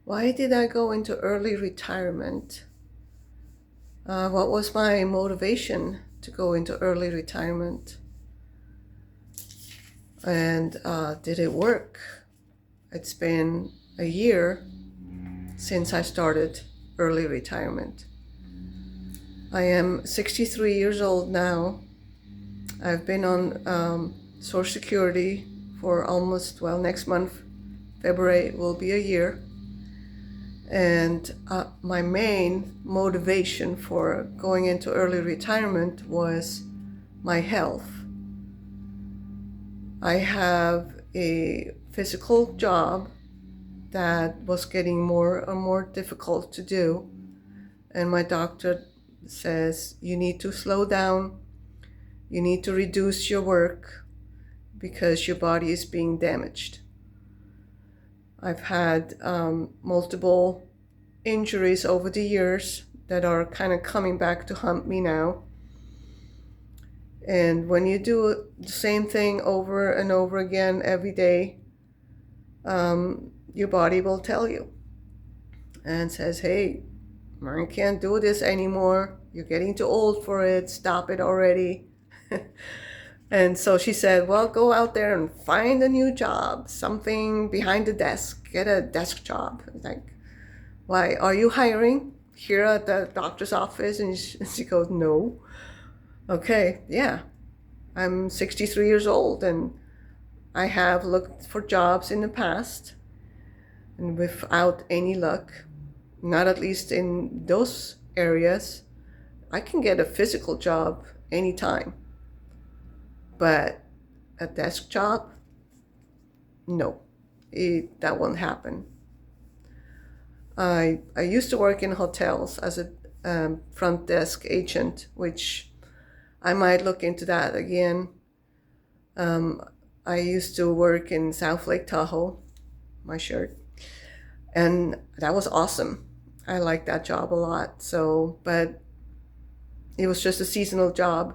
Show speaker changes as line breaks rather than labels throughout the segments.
Why did I go into early retirement? What was my motivation to go into early retirement? And did it work? It's been a year since I started early retirement. I am 63 years old now. I've been on Social Security for almost, next month, February, will be a year. And my main motivation for going into early retirement was my health. I have a physical job that was getting more and more difficult to do. And my doctor says, you need to slow down. You need to reduce your work because your body is being damaged. I've had multiple injuries over the years that are kind of coming back to haunt me now. And when you do the same thing over and over again every day, your body will tell you and says, hey, I can't do this anymore. You're getting too old for it. Stop it already. And so she said, well, go out there and find a new job, something behind the desk, get a desk job. Like, why, are you hiring here at the doctor's office? And she goes, no. Okay, yeah, I'm 63 years old and I have looked for jobs in the past and without any luck, not at least in those areas. I can get a physical job anytime, but a desk job, no, that won't happen. I used to work in hotels as a front desk agent, which I might look into that again. I used to work in South Lake Tahoe, my shirt, and that was awesome. I liked that job a lot. So, but it was just a seasonal job.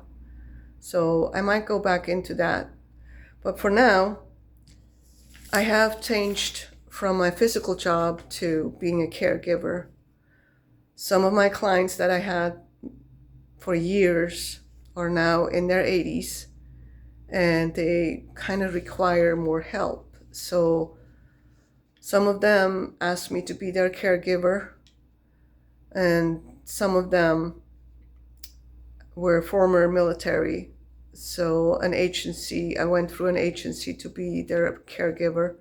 So I might go back into that. But for now, I have changed from my physical job to being a caregiver. Some of my clients that I had for years are now in their 80s and they kind of require more help. So some of them asked me to be their caregiver, and some of them were former military. So I went through an agency to be their caregiver.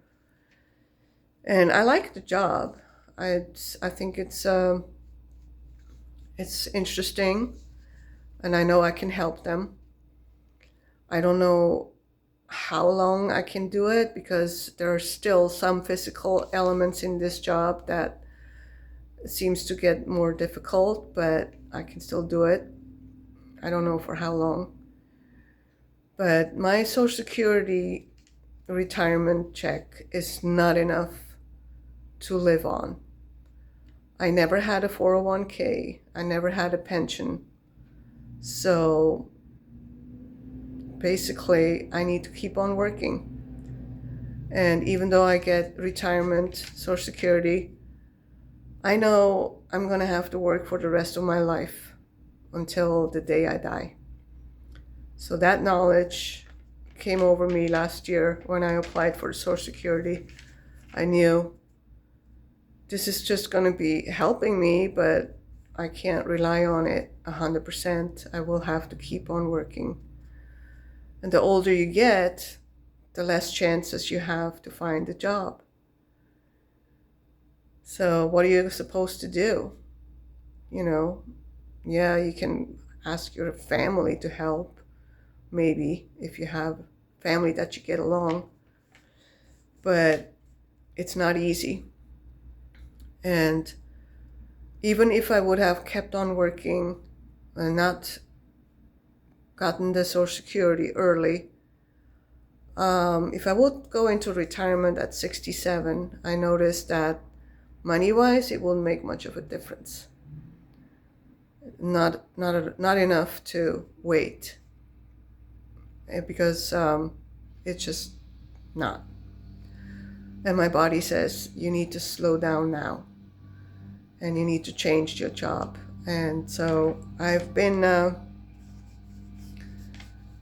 And I like the job. I think it's interesting, and I know I can help them. I don't know how long I can do it because there are still some physical elements in this job that seems to get more difficult, but I can still do it. I don't know for how long. But my Social Security retirement check is not enough to live on. I never had a 401k. I never had a pension. So basically, I need to keep on working. And even though I get retirement Social Security, I know I'm going to have to work for the rest of my life until the day I die. So that knowledge came over me last year when I applied for Social Security. I knew this is just going to be helping me, but I can't rely on it 100%. I will have to keep on working. And the older you get, the less chances you have to find a job. So what are you supposed to do? Yeah, you can ask your family to help, maybe, if you have family that you get along. But it's not easy. And even if I would have kept on working and not gotten the Social Security early, if I would go into retirement at 67, I noticed that money-wise, it won't make much of a difference. Not enough to wait, because it's just not. And my body says, you need to slow down now and you need to change your job. And so I've been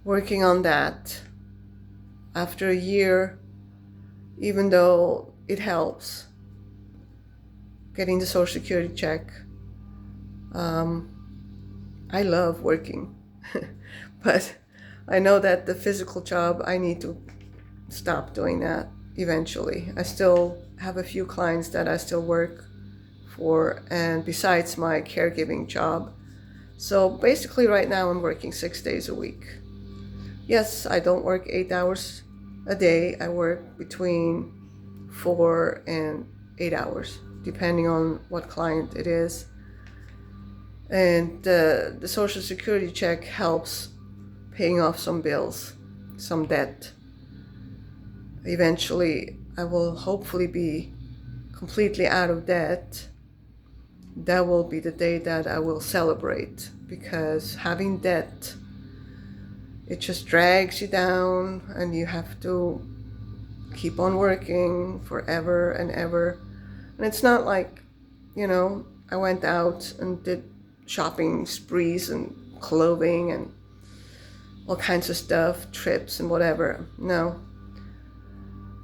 working on that. After a year, even though it helps getting the Social Security check, I love working. But I know that the physical job, I need to stop doing that eventually. I still have a few clients that I still work for, and besides my caregiving job. So basically right now I'm working 6 days a week. Yes, I don't work 8 hours a day. I work between 4 and 8 hours, depending on what client it is. And the Social Security check helps paying off some bills, some debt. Eventually, I will hopefully be completely out of debt. That will be the day that I will celebrate, because having debt, it just drags you down and you have to keep on working forever and ever. And it's not like, I went out and did shopping sprees and clothing and all kinds of stuff, trips and whatever. No.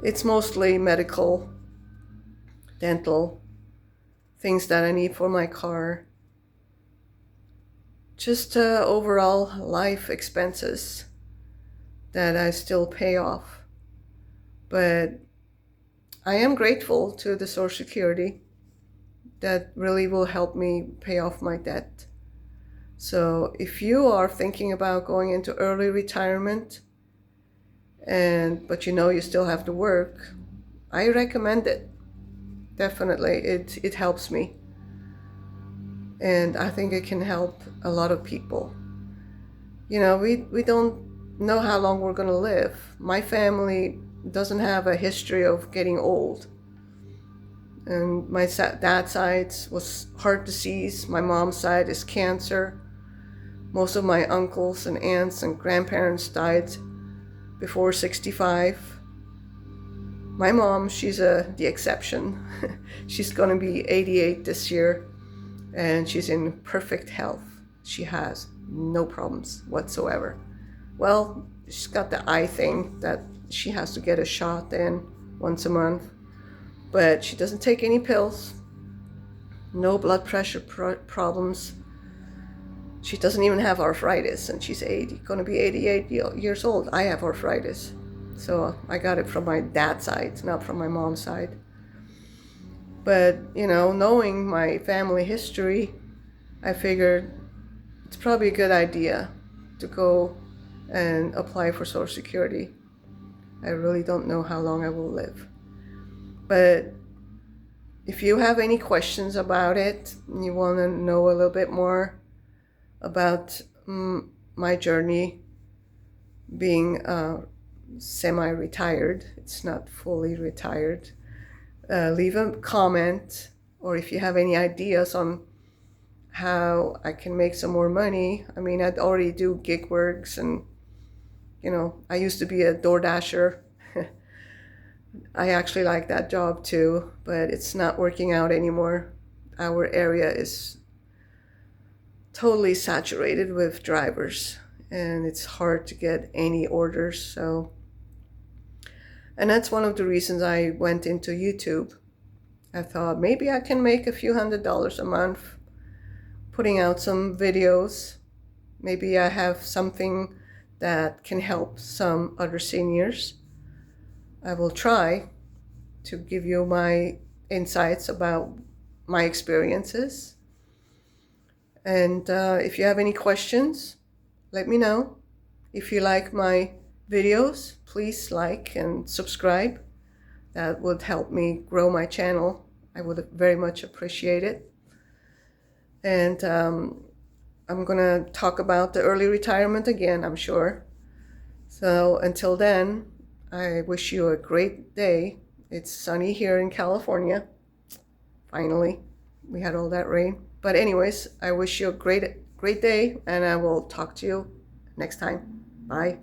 It's mostly medical, dental, things that I need for my car. Just overall life expenses that I still pay off. But I am grateful to the Social Security. That really will help me pay off my debt. So if you are thinking about going into early retirement, but you still have to work, I recommend it. Definitely, it helps me. And I think it can help a lot of people. We don't know how long we're going to live. My family doesn't have a history of getting old. And my dad's side was heart disease. My mom's side is cancer. Most of my uncles and aunts and grandparents died before 65. My mom, she's the exception. She's going to be 88 this year, and she's in perfect health. She has no problems whatsoever. Well, she's got the eye thing that she has to get a shot in once a month, but she doesn't take any pills, no blood pressure problems. She doesn't even have arthritis, and she's going to be 88 years old. I have arthritis. So I got it from my dad's side, not from my mom's side. But, knowing my family history, I figured it's probably a good idea to go and apply for Social Security. I really don't know how long I will live. But if you have any questions about it, and you want to know a little bit more about my journey being semi-retired, it's not fully retired, leave a comment, or if you have any ideas on how I can make some more money. I mean, I'd already do gig works, and I used to be a DoorDasher. I actually like that job too, but it's not working out anymore. Our area is totally saturated with drivers, and it's hard to get any orders. And that's one of the reasons I went into YouTube. I thought maybe I can make a few $100s a month putting out some videos. Maybe I have something that can help some other seniors. I will try to give you my insights about my experiences. And if you have any questions, let me know. If you like my videos, please like and subscribe. That would help me grow my channel. I would very much appreciate it. And I'm going to talk about the early retirement again, I'm sure. So until then, I wish you a great day. It's sunny here in California. Finally, we had all that rain. But anyways, I wish you a great day, and I will talk to you next time. Bye.